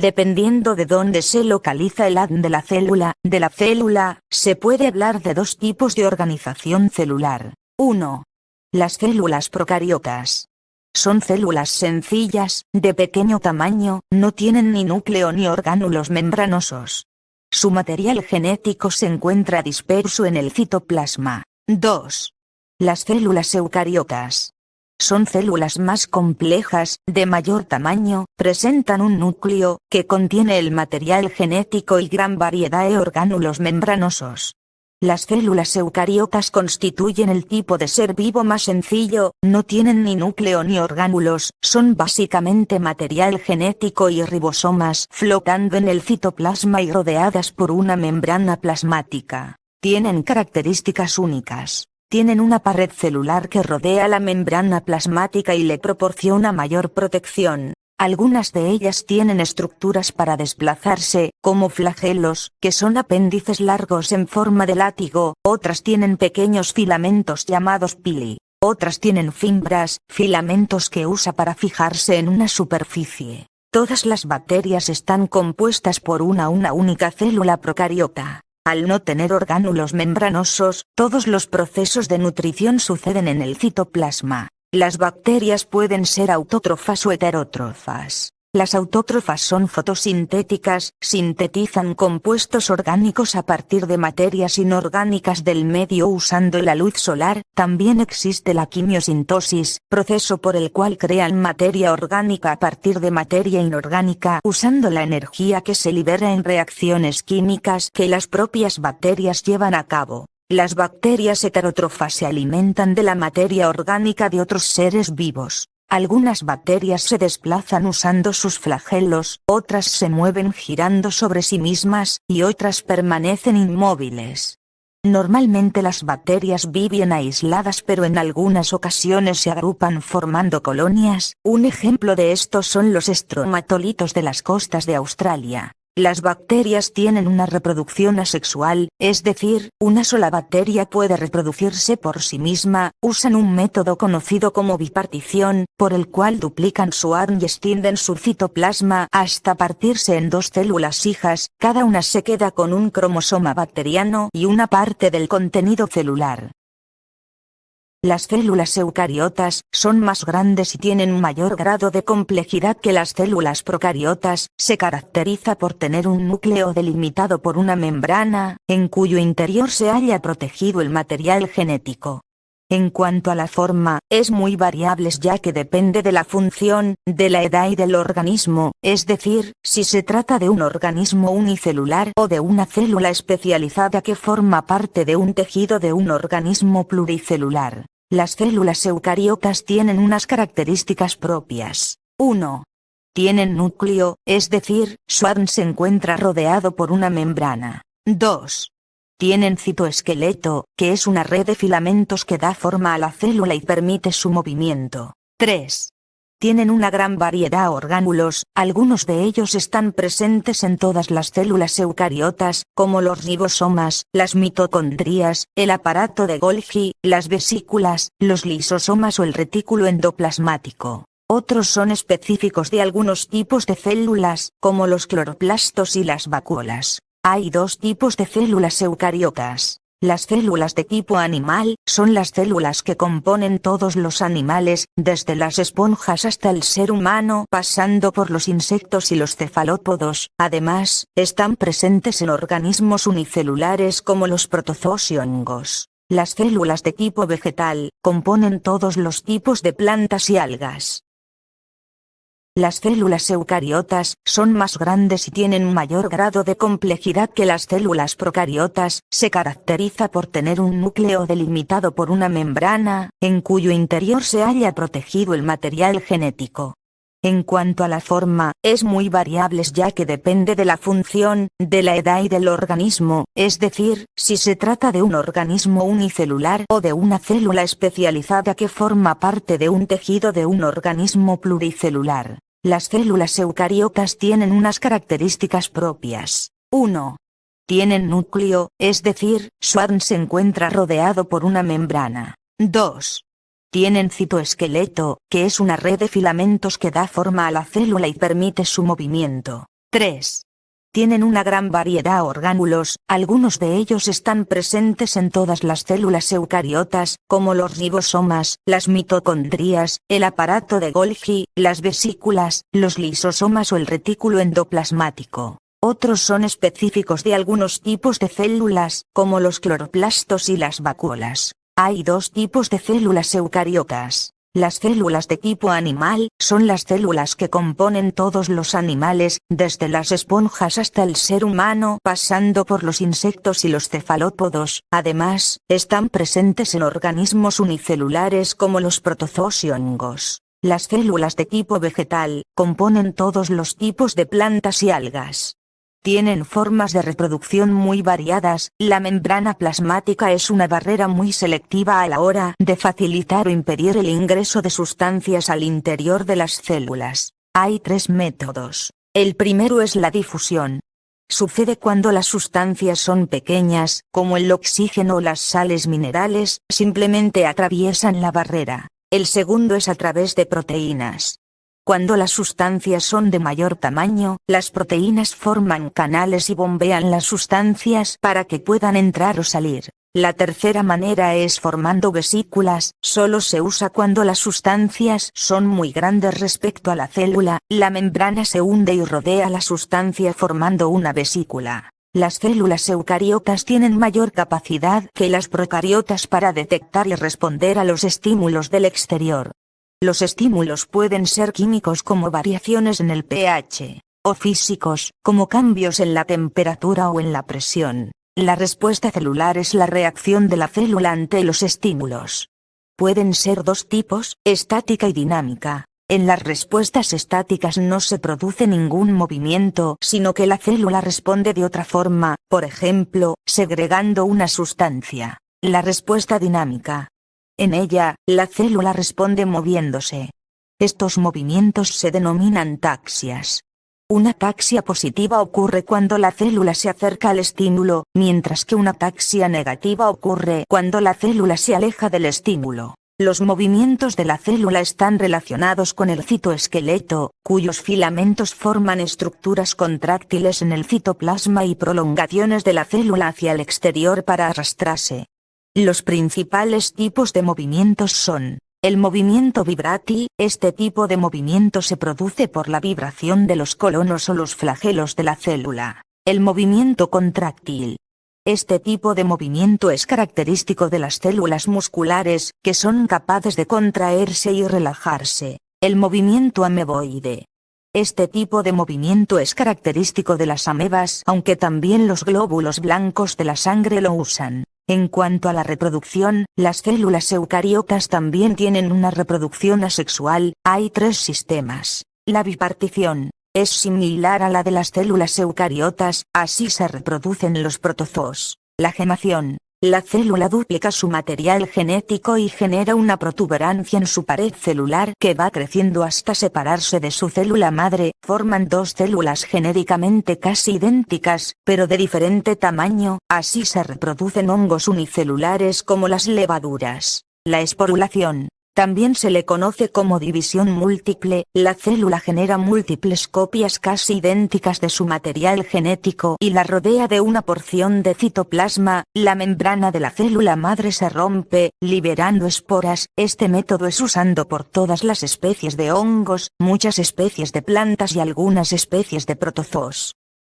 Dependiendo de dónde se localiza el ADN de la célula, se puede hablar de dos tipos de organización celular. 1. Las células procariotas. Son células sencillas, de pequeño tamaño, no tienen ni núcleo ni orgánulos membranosos. Su material genético se encuentra disperso en el citoplasma. 2. Las células eucariotas. Son células más complejas, de mayor tamaño, presentan un núcleo, que contiene el material genético y gran variedad de orgánulos membranosos. Las células eucariotas constituyen el tipo de ser vivo más sencillo, no tienen ni núcleo ni orgánulos, son básicamente material genético y ribosomas flotando en el citoplasma y rodeadas por una membrana plasmática. Tienen características únicas. Tienen una pared celular que rodea la membrana plasmática y le proporciona mayor protección. Algunas de ellas tienen estructuras para desplazarse, como flagelos, que son apéndices largos en forma de látigo, otras tienen pequeños filamentos llamados pili, otras tienen fibras, filamentos que usa para fijarse en una superficie. Todas las bacterias están compuestas por una única célula procariota. Al no tener orgánulos membranosos, todos los procesos de nutrición suceden en el citoplasma. Las bacterias pueden ser autótrofas o heterótrofas. Las autótrofas son fotosintéticas, sintetizan compuestos orgánicos a partir de materias inorgánicas del medio usando la luz solar. También existe la quimiosintosis, proceso por el cual crean materia orgánica a partir de materia inorgánica usando la energía que se libera en reacciones químicas que las propias bacterias llevan a cabo. Las bacterias heterótrofas se alimentan de la materia orgánica de otros seres vivos. Algunas bacterias se desplazan usando sus flagelos, otras se mueven girando sobre sí mismas, y otras permanecen inmóviles. Normalmente las bacterias viven aisladas, pero en algunas ocasiones se agrupan formando colonias. Un ejemplo de esto son los estromatolitos de las costas de Australia. Las bacterias tienen una reproducción asexual, es decir, una sola bacteria puede reproducirse por sí misma. Usan un método conocido como bipartición, por el cual duplican su ADN y extienden su citoplasma hasta partirse en dos células hijas, cada una se queda con un cromosoma bacteriano y una parte del contenido celular. Las células eucariotas son más grandes y tienen mayor grado de complejidad que las células procariotas. Se caracteriza por tener un núcleo delimitado por una membrana, en cuyo interior se halla protegido el material genético. En cuanto a la forma, es muy variable ya que depende de la función, de la edad y del organismo, es decir, si se trata de un organismo unicelular o de una célula especializada que forma parte de un tejido de un organismo pluricelular. Las células eucariotas tienen unas características propias. 1. Tienen núcleo, es decir, su ADN se encuentra rodeado por una membrana. 2. Tienen citoesqueleto, que es una red de filamentos que da forma a la célula y permite su movimiento. 3. Tienen una gran variedad de orgánulos, algunos de ellos están presentes en todas las células eucariotas, como los ribosomas, las mitocondrias, el aparato de Golgi, las vesículas, los lisosomas o el retículo endoplasmático. Otros son específicos de algunos tipos de células, como los cloroplastos y las vacuolas. Hay dos tipos de células eucariotas. Las células de tipo animal, son las células que componen todos los animales, desde las esponjas hasta el ser humano, pasando por los insectos y los cefalópodos. Además, están presentes en organismos unicelulares como los protozoos y hongos. Las células de tipo vegetal, componen todos los tipos de plantas y algas. Las células eucariotas son más grandes y tienen mayor grado de complejidad que las células procariotas. Se caracteriza por tener un núcleo delimitado por una membrana, en cuyo interior se halla protegido el material genético. En cuanto a la forma, es muy variable ya que depende de la función, de la edad y del organismo, es decir, si se trata de un organismo unicelular o de una célula especializada que forma parte de un tejido de un organismo pluricelular. Las células eucariotas tienen unas características propias. 1. Tienen núcleo, es decir, su ADN se encuentra rodeado por una membrana. 2. Tienen citoesqueleto, que es una red de filamentos que da forma a la célula y permite su movimiento. 3. Tienen una gran variedad de orgánulos, algunos de ellos están presentes en todas las células eucariotas, como los ribosomas, las mitocondrias, el aparato de Golgi, las vesículas, los lisosomas o el retículo endoplasmático. Otros son específicos de algunos tipos de células, como los cloroplastos y las vacuolas. Hay dos tipos de células eucariotas. Las células de tipo animal son las células que componen todos los animales, desde las esponjas hasta el ser humano, pasando por los insectos y los cefalópodos. Además, están presentes en organismos unicelulares como los protozoos y hongos. Las células de tipo vegetal componen todos los tipos de plantas y algas. Tienen formas de reproducción muy variadas. La membrana plasmática es una barrera muy selectiva a la hora de facilitar o impedir el ingreso de sustancias al interior de las células. Hay 3 métodos. El primero es la difusión. Sucede cuando las sustancias son pequeñas, como el oxígeno o las sales minerales, simplemente atraviesan la barrera. El segundo es a través de proteínas. Cuando las sustancias son de mayor tamaño, las proteínas forman canales y bombean las sustancias para que puedan entrar o salir. La tercera manera es formando vesículas. Solo se usa cuando las sustancias son muy grandes respecto a la célula, la membrana se hunde y rodea la sustancia formando una vesícula. Las células eucariotas tienen mayor capacidad que las procariotas para detectar y responder a los estímulos del exterior. Los estímulos pueden ser químicos como variaciones en el pH, o físicos, como cambios en la temperatura o en la presión. La respuesta celular es la reacción de la célula ante los estímulos. Pueden ser dos tipos, estática y dinámica. En las respuestas estáticas no se produce ningún movimiento, sino que la célula responde de otra forma, por ejemplo, segregando una sustancia. La respuesta dinámica. En ella, la célula responde moviéndose. Estos movimientos se denominan taxias. Una taxia positiva ocurre cuando la célula se acerca al estímulo, mientras que una taxia negativa ocurre cuando la célula se aleja del estímulo. Los movimientos de la célula están relacionados con el citoesqueleto, cuyos filamentos forman estructuras contráctiles en el citoplasma y prolongaciones de la célula hacia el exterior para arrastrarse. Los principales tipos de movimientos son: el movimiento vibrátil. Este tipo de movimiento se produce por la vibración de los colonos o los flagelos de la célula. El movimiento contráctil. Este tipo de movimiento es característico de las células musculares, que son capaces de contraerse y relajarse. El movimiento ameboide. Este tipo de movimiento es característico de las amebas, aunque también los glóbulos blancos de la sangre lo usan. En cuanto a la reproducción, las células eucariotas también tienen una reproducción asexual. Hay 3 sistemas. La bipartición es similar a la de las células eucariotas, así se reproducen los protozoos. La gemación. La célula duplica su material genético y genera una protuberancia en su pared celular que va creciendo hasta separarse de su célula madre. Forman 2 células genéricamente casi idénticas, pero de diferente tamaño. Así se reproducen hongos unicelulares como las levaduras. La esporulación. También se le conoce como división múltiple. La célula genera múltiples copias casi idénticas de su material genético y la rodea de una porción de citoplasma. La membrana de la célula madre se rompe, liberando esporas. Este método es usado por todas las especies de hongos, muchas especies de plantas y algunas especies de protozoos.